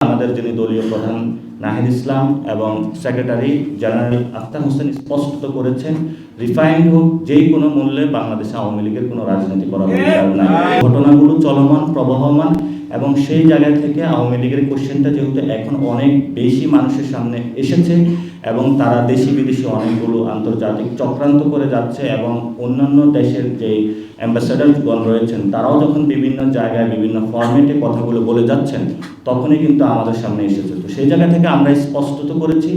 আমাদের যিনি দলীয় প্রধান নাহিদ ইসলাম এবং সেক্রেটারি জেনারেল আখতার হোসেন স্পষ্ট করেছেন, রিফাইন্ড হোক যেই কোনো মূল্যে বাংলাদেশে আওয়ামী লীগের কোনো রাজনীতি করা না। ঘটনাগুলো চলমান প্রবহমান এবং সেই জায়গা থেকে আওয়ামী লীগের কোশ্চেনটা যেহেতু এখন অনেক বেশি মানুষের সামনে এসেছে এবং তারা দেশি বিদেশি অনেকগুলো আন্তর্জাতিক চক্রান্ত করে যাচ্ছে এবং অন্যান্য দেশের যে অ্যাম্বাসেডারগণ রয়েছেন তারাও যখন বিভিন্ন জায়গায় বিভিন্ন ফরম্যাটে কথাগুলো বলে যাচ্ছেন তখনই কিন্তু আমাদের সামনে এসেছে। তো সেই জায়গা থেকে আমরা স্পষ্টত করেছি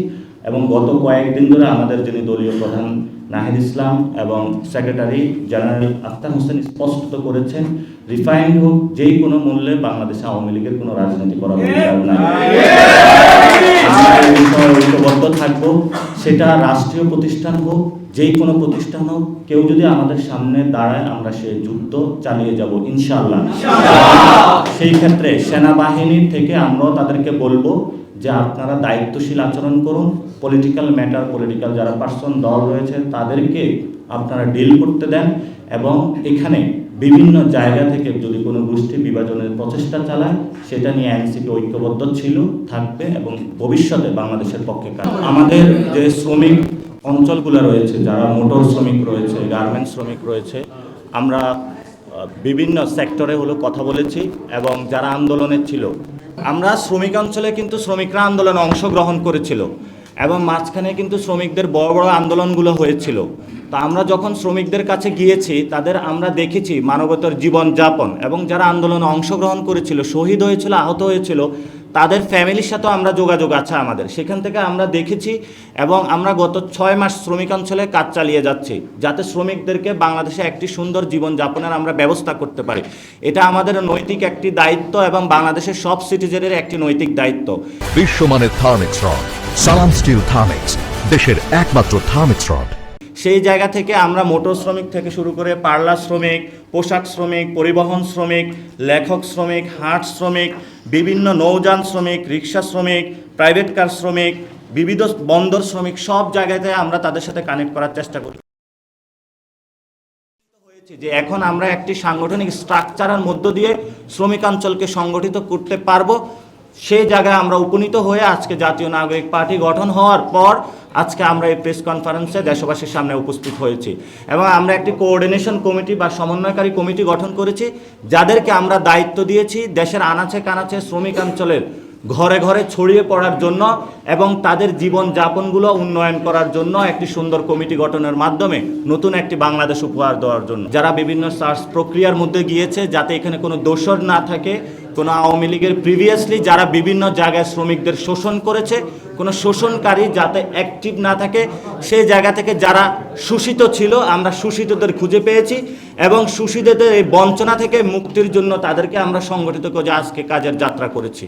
এবং গত কয়েকদিন ধরে আমাদের যিনি দলীয় প্রধান নাহিদ ইসলাম এবং সেক্রেটারি জেনারেল আখতার হোসেন স্পষ্ট করেছেন, রিফাইন্ড হোক যেই কোনো মূল্যে বাংলাদেশে আওয়ামী লীগের কোনো রাজনীতি করা না। ঐক্যবদ্ধ থাকবো, সেটা রাষ্ট্রীয় প্রতিষ্ঠান হোক যেই কোনো প্রতিষ্ঠান হোক, কেউ যদি আমাদের সামনে দাঁড়ায় আমরা সে যুদ্ধ চালিয়ে যাব ইনশাআল্লাহ। সেই ক্ষেত্রে সেনাবাহিনীর থেকে আমরাও তাদেরকে বলবো যে আপনারা দায়িত্বশীল আচরণ করুন, পলিটিক্যাল ম্যাটার পলিটিক্যাল যারা পার্সন দল রয়েছে তাদেরকে আপনারা ডিল করতে দেন এবং এখানে বিভিন্ন জায়গা থেকে যদি কোনো গোষ্ঠী বিভাজনের প্রচেষ্টা চালায় সেটা নিয়ে এনসিপি ঐক্যবদ্ধ ছিল, থাকবে এবং ভবিষ্যতে বাংলাদেশের পক্ষে কাজ। আমাদের যে শ্রমিক অঞ্চলগুলো রয়েছে, যারা মোটর শ্রমিক রয়েছে, গার্মেন্টস শ্রমিক রয়েছে, আমরা বিভিন্ন সেক্টরে কথা বলেছি এবং যারা আন্দোলনে ছিল, আমরা শ্রমিক অঞ্চলে কিন্তু শ্রমিকরা আন্দোলনে অংশগ্রহণ করেছিল এবং মাঝখানে কিন্তু শ্রমিকদের বড় বড় আন্দোলনগুলো হয়েছিল। তা আমরা যখন শ্রমিকদের কাছে গিয়েছি তাদের আমরা দেখেছি মানবতার জীবনযাপন এবং যারা আন্দোলনে অংশগ্রহণ করেছিল, শহীদ হয়েছিল, আহত হয়েছিল, তাদের ফ্যামিলির সাথেও আমরা যোগাযোগ আছে আমাদের, সেখান থেকে আমরা দেখেছি এবং আমরা গত 6 মাস শ্রমিক অঞ্চলে কাজ চালিয়ে যাচ্ছি যাতে শ্রমিকদেরকে বাংলাদেশে একটি সুন্দর জীবনযাপনের আমরা ব্যবস্থা করতে পারি। এটা আমাদের নৈতিক একটি দায়িত্ব এবং বাংলাদেশের সব সিটিজেনের একটি নৈতিক দায়িত্ব। বিশ্বমানের থার্মিক্স রড, সালাম স্টিল থার্মিক্স, দেশের একমাত্র থার্মিক্স রড। সেই জায়গা থেকে আমরা মোটর শ্রমিক থেকে শুরু করে পার্লার শ্রমিক, পোশাক শ্রমিক, পরিবহন শ্রমিক, লেখক শ্রমিক, হাট শ্রমিক, বিভিন্ন নৌযান শ্রমিক, রিক্সা শ্রমিক, প্রাইভেট কার শ্রমিক, বিবিধ বন্দর শ্রমিক, সব জায়গাতে আমরা তাদের সাথে কানেক্ট করার চেষ্টা করি। যে এখন আমরা একটি সাংগঠনিক স্ট্রাকচারের মধ্য দিয়ে শ্রমিকাঞ্চলকে সংগঠিত করতে পারবো, সেই জায়গায় আমরা উপনীত হয়ে আজকে জাতীয় নাগরিক পার্টি গঠন হওয়ার পর আজকে আমরা এই প্রেস কনফারেন্সে দেশবাসীর সামনে উপস্থিত হয়েছি এবং আমরা একটি কোঅর্ডিনেশন কমিটি বা সমন্বয়কারী কমিটি গঠন করেছি, যাদেরকে আমরা দায়িত্ব দিয়েছি দেশের আনাচে কানাচে শ্রমিকাঞ্চলের ঘরে ঘরে ছড়িয়ে পড়ার জন্য এবং তাদের জীবনযাপনগুলো উন্নয়ন করার জন্য একটি সুন্দর কমিটি গঠনের মাধ্যমে নতুন একটি বাংলাদেশ উপহার দেওয়ার জন্য। যারা বিভিন্ন সার্চ প্রক্রিয়ার মধ্যে গিয়েছে যাতে এখানে কোনো দোষর না থাকে, কোনো আওয়ামী লীগের প্রিভিয়াসলি যারা বিভিন্ন জায়গায় শ্রমিকদের শোষণ করেছে, কোনো শোষণকারী যাতে অ্যাক্টিভ না থাকে, সেই জায়গা থেকে যারা শোষিত ছিল আমরা শোষিতদের খুঁজে পেয়েছি এবং শোষিতদের এই বঞ্চনা থেকে মুক্তির জন্য তাদেরকে আমরা সংগঠিত করে আজকে কাজের যাত্রা করেছি।